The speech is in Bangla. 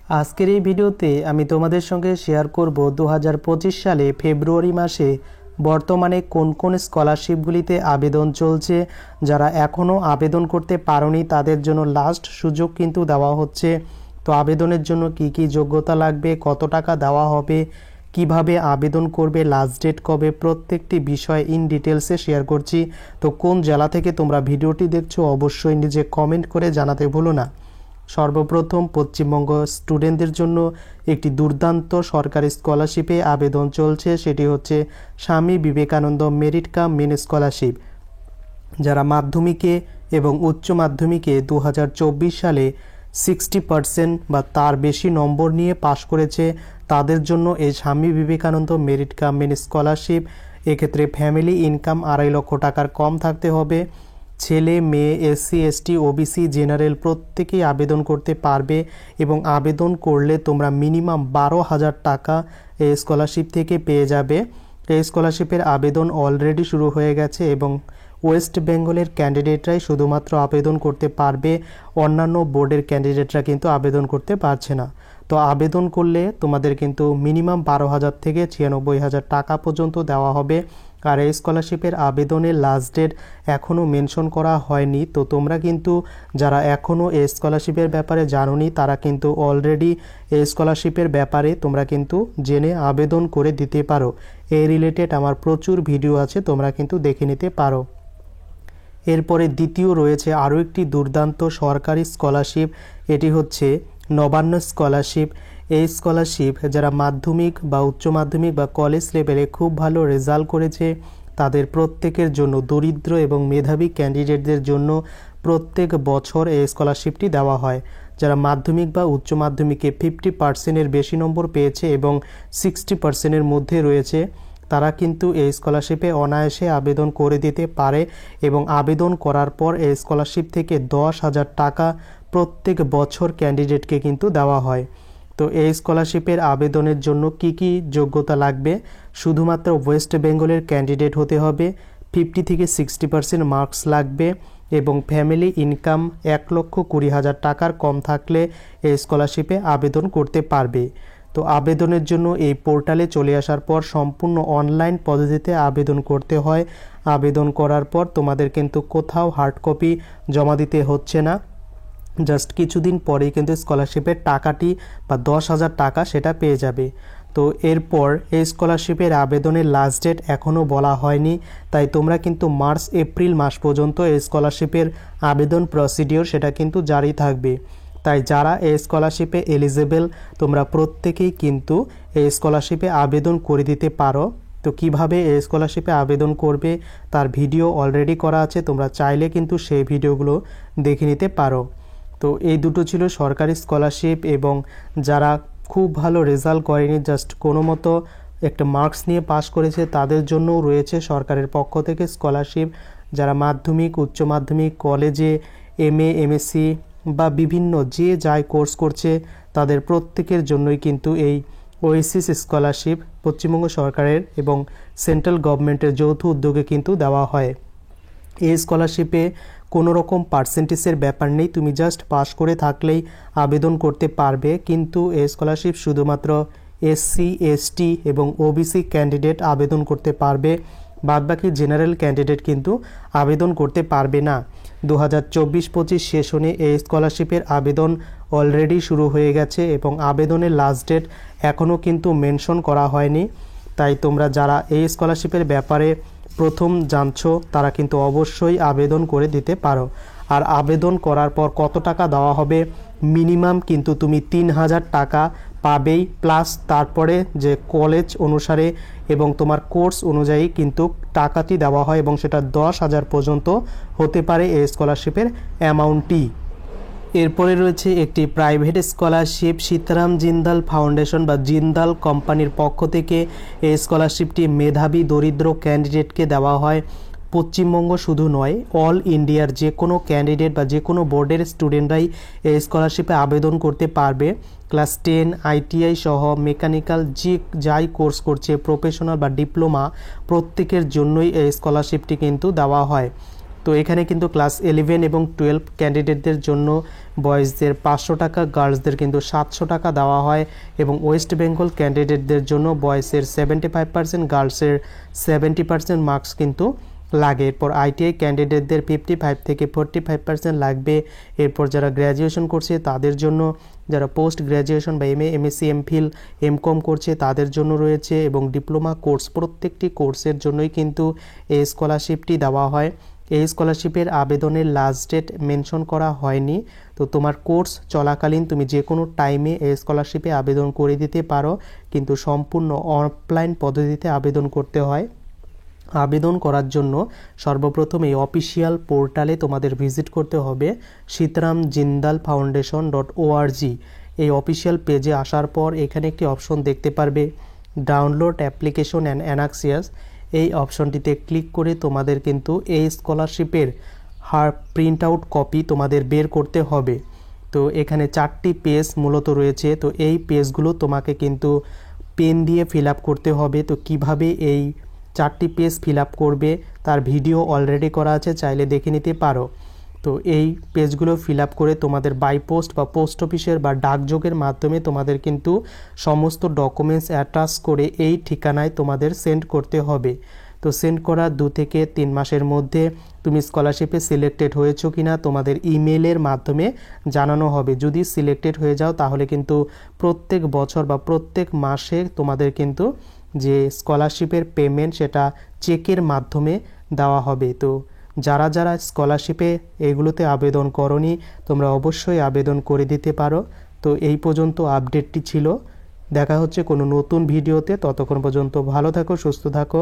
আজকের এই ভিডিওতে আমি তোমাদের সঙ্গে শেয়ার করব 2025 সালে ফেব্রুয়ারি মাসে বর্তমানে কোন কোন স্কলারশিপগুলিতে আবেদন চলছে। যারা এখনও আবেদন করতে পারোনি তাদের জন্য লাস্ট সুযোগ কিন্তু দেওয়া হচ্ছে। তো আবেদনের জন্য কি কি যোগ্যতা লাগবে, কত টাকা দেওয়া হবে, কিভাবে আবেদন করবে, লাস্ট ডেট কবে, প্রত্যেকটি বিষয় ইন ডিটেলসে শেয়ার করছি। তো কোন জেলা থেকে তোমরা ভিডিওটি দেখছো অবশ্যই নিজে কমেন্ট করে জানাতে ভুলো না। সর্বপ্রথম পশ্চিমবঙ্গ স্টুডেন্টদের জন্য একটি দুর্দান্ত সরকারি স্কলারশিপে আবেদন চলছে, সেটি হচ্ছে Swami Vivekananda merit cum means scholarship. যারা মাধ্যমিকে এবং উচ্চ মাধ্যমিকে 2024 সালে 60% বা তার বেশি নম্বর নিয়ে পাশ করেছে তাদের জন্য এই Swami Vivekananda merit cum means scholarship. এক্ষেত্রে ফ্যামিলি ইনকাম 2.5 লক্ষ টাকার কম থাকতে হবে। ছেলে মেয়ে, এসসি এসটি ওবিসি জেনারেল প্রত্যেকেই আবেদন করতে পারবে এবং আবেদন করলে তোমরা মিনিমাম 12,000 টাকা এই স্কলারশিপ থেকে পেয়ে যাবে। এই স্কলারশিপের আবেদন অলরেডি শুরু হয়ে গেছে এবং ওয়েস্ট বেঙ্গলের ক্যান্ডিডেটরাই শুধুমাত্র আবেদন করতে পারবে, অন্যান্য বোর্ডের ক্যান্ডিডেটরা কিন্তু আবেদন করতে পারছে না। তো আবেদন করলে তোমাদের কিন্তু মিনিমাম 12,000 থেকে 96,000 টাকা পর্যন্ত দেওয়া হবে। আর এই স্কলারশিপের আবেদনের লাস্ট ডেট এখনও মেনশন করা হয়নি। তো তোমরা কিন্তু যারা এখনও এই স্কলারশিপের ব্যাপারে জানোনি তারা কিন্তু অলরেডি এই স্কলারশিপের ব্যাপারে তোমরা কিন্তু জেনে আবেদন করে দিতে পারো। এই রিলেটেড আমার প্রচুর ভিডিও আছে, তোমরা কিন্তু দেখে নিতে পারো। এরপরে দ্বিতীয় রয়েছে আরও একটি দুর্দান্ত সরকারি স্কলারশিপ, এটি হচ্ছে নবান্ন স্কলারশিপ। এই স্কলারশিপ যারা মাধ্যমিক বা উচ্চ মাধ্যমিক বা কলেজ লেভেলে খুব ভালো রেজাল্ট করেছে তাদের প্রত্যেকের জন্য, দরিদ্র এবং মেধাবী ক্যান্ডিডেটদের জন্য প্রত্যেক বছর এই স্কলারশিপটি দেওয়া হয়। যারা মাধ্যমিক বা উচ্চ মাধ্যমিকে 50%-এর বেশি নম্বর পেয়েছে এবং 60%-এর মধ্যে রয়েছে তারা কিন্তু এই স্কলারশিপে অনায়াসে আবেদন করে দিতে পারে এবং আবেদন করার পর এই স্কলারশিপ থেকে 10,000 টাকা প্রত্যেক বছর ক্যান্ডিডেটকে কিন্তু দেওয়া হয়। তো এই স্কলারশিপের আবেদনের জন্য কি কি যোগ্যতা লাগবে? শুধুমাত্র ওয়েস্ট বেঙ্গলের ক্যান্ডিডেট হতে হবে, 50 থেকে 60% মার্কস লাগবে এবং ফ্যামিলি ইনকাম 1,20,000 টাকার কম থাকলে এই স্কলারশিপে আবেদন করতে পারবে। তো আবেদনের জন্য এই পোর্টালে চলে আসার পর সম্পূর্ণ অনলাইন পদ্ধতিতে আবেদন করতে হয়। আবেদন করার পর তোমাদের কিন্তু কোথাও হার্ড কপি জমা দিতে হচ্ছে না, জাস্ট কিছুদিন পরেই কিন্তু স্কলারশিপের টাকাটি বা 10,000 টাকা সেটা পেয়ে যাবে। তো এরপর এই স্কলারশিপের আবেদনের লাস্ট ডেট এখনও বলা হয়নি, তাই তোমরা কিন্তু মার্চ এপ্রিল মাস পর্যন্ত এই স্কলারশিপের আবেদন প্রসিডিওর সেটা কিন্তু জারি থাকবে। তাই যারা এই স্কলারশিপে এলিজেবল তোমরা প্রত্যেকেই কিন্তু এই স্কলারশিপে আবেদন করে দিতে পারো। তো কিভাবে এই স্কলারশিপে আবেদন করবে তার ভিডিও অলরেডি করা আছে, তোমরা চাইলে কিন্তু সেই ভিডিওগুলো দেখে নিতে পারো। তো এই দুটো ছিল সরকারি স্কলারশিপ এবং যারা খুব ভালো রেজাল্ট করেনি, জাস্ট কোনো মতো একটা মার্কস নিয়ে পাস করেছে তাদের জন্যও রয়েছে সরকারের পক্ষ থেকে স্কলারশিপ। যারা মাধ্যমিক, উচ্চ মাধ্যমিক, কলেজে এমএ, এমএসসি বা বিভিন্ন যে যাই কোর্স করছে তাদের প্রত্যেকের জন্যই কিন্তু এই ওএসিস স্কলারশিপ পশ্চিমবঙ্গ সরকারের এবং সেন্ট্রাল গভর্নমেন্টের যৌথ উদ্যোগে কিন্তু দেওয়া হয়। এই স্কলারশিপে কোনো রকম পার্সেন্টেজের ব্যাপার নেই, তুমি জাস্ট পাস করে থাকলেই আবেদন করতে পারবে। কিন্তু এই স্কলারশিপ শুধুমাত্র এসসি এসটি এবং ওবিসি ক্যান্ডিডেট আবেদন করতে পারবে, বাদবাকি জেনারেল ক্যান্ডিডেট কিন্তু আবেদন করতে পারবে না। 2024-25 সেশনে এই স্কলারশিপের আবেদন অলরেডি শুরু হয়ে গেছে এবং আবেদনের লাস্ট ডেট এখনও কিন্তু মেনশন করা হয়নি। তাই তোমরা যারা এই স্কলারশিপের ব্যাপারে প্রথম জানছো তারা কিন্তু অবশ্যই আবেদন করে দিতে পারো। আর আবেদন করার পর কত টাকা দেওয়া হবে? মিনিমাম কিন্তু তুমি 3,000 টাকা পাবেই, প্লাস তারপরে যে কলেজ অনুসারে এবং তোমার কোর্স অনুযায়ী কিন্তু টাকাটি দেওয়া হয় এবং সেটা 10,000 পর্যন্ত হতে পারে এই স্কলারশিপের অ্যামাউন্টটি। এরপরে রয়েছে একটি private scholarship, Sitaram Jindal foundation বা জিন্দাল কোম্পানির পক্ষ থেকে এই স্কলারশিপটি মেধাবী দরিদ্র ক্যান্ডিডেটকে দেওয়া হয়। পশ্চিমবঙ্গ শুধু নয়, অল ইন্ডিয়ার যে কোনো ক্যান্ডিডেট বা যে কোনো বোর্ডের স্টুডেন্টরাই এই স্কলারশিপে আবেদন করতে পারবে। ক্লাস 10, আইটিআই সহ মেকানিক্যাল যে যাই কোর্স করছে, প্রফেশনাল বা ডিপ্লোমা, প্রত্যেকের জন্যই এই স্কলারশিপটি কিন্তু দেওয়া হয়। তো এখানে কিন্তু ক্লাস 11 এবং 12 ক্যান্ডিডেটদের জন্য বয়েজদের 500 টাকা, গার্লসদের কিন্তু 700 টাকা দেওয়া হয় এবং ওয়েস্ট বেঙ্গল ক্যান্ডিডেটদের জন্য বয়েজের 75%, গার্লসের 70% মার্কস কিন্তু লাগে। এরপর আইটিআই ক্যান্ডিডেটদের 55 থেকে 45% লাগবে। এরপর যারা গ্র্যাজুয়েশন করছে তাদের জন্য, যারা পোস্ট গ্র্যাজুয়েশন বা এমএ, এমএসসি, এমফিল, এমকম করছে তাদের জন্য রয়েছে এবং ডিপ্লোমা কোর্স, প্রত্যেকটি কোর্সের জন্যই কিন্তু এই স্কলারশিপটি দেওয়া হয়। এই স্কলারশিপের আবেদনের লাস্ট ডেট মেনশন করা হয়নি। তো তোমার কোর্স চলাকালীন তুমি যে কোনো টাইমে এই স্কলারশিপে আবেদন করে দিতে পারো, কিন্তু সম্পূর্ণ অফলাইন পদ্ধতিতে আবেদন করতে হয়। আবেদন করার জন্য সর্বপ্রথম এই অফিসিয়াল পোর্টালে তোমাদের ভিজিট করতে হবে, sitramjindalfoundation.org। এই অফিসিয়াল পেজে আসার পর এখানে একটি অপশন দেখতে পারবে, ডাউনলোড অ্যাপ্লিকেশন অ্যান্ড অ্যানাক্সিয়াস। এই অপশনটিতে ক্লিক করে তোমাদের কিন্তু এই স্কলারশিপের প্রিন্ট আউট কপি তোমাদের বের করতে হবে। তো এখানে 4টি পেজ মূলত রয়েছে। তো এই পেজগুলো তোমাকে কিন্তু পেন দিয়ে ফিল আপ করতে হবে। তো কিভাবে এই 4টি পেজ ফিল আপ করবে তার ভিডিও অলরেডি করা আছে, চাইলে দেখে নিতে পারো। তো এই পেজগুলো ফিল আপ করে তোমাদের বাই পোস্ট বা পোস্ট অফিসের বা ডাকযোগের মাধ্যমে তোমাদের কিন্তু সমস্ত ডকুমেন্টস অ্যাটাচ করে এই ঠিকানায় তোমাদের সেন্ড করতে হবে। তো সেন্ড করার 2 থেকে 3 মাসের মধ্যে তুমি স্কলারশিপে সিলেক্টেড হয়েছো কিনা তোমাদের ইমেলের মাধ্যমে জানানো হবে। যদি সিলেক্টেড হয়ে যাও তাহলে কিন্তু প্রত্যেক বছর বা প্রত্যেক মাসে তোমাদের কিন্তু যে স্কলারশিপের পেমেন্ট সেটা চেকের মাধ্যমে দেওয়া হবে। তো যারা যারা স্কলারশিপে এগুলোতে আবেদন করনি তোমরা অবশ্যই আবেদন করে দিতে পারো। তো এই পর্যন্ত আপডেটটি ছিল। দেখা হচ্ছে কোনো নতুন ভিডিওতে, ততক্ষণ পর্যন্ত ভালো থাকো, সুস্থ থাকো।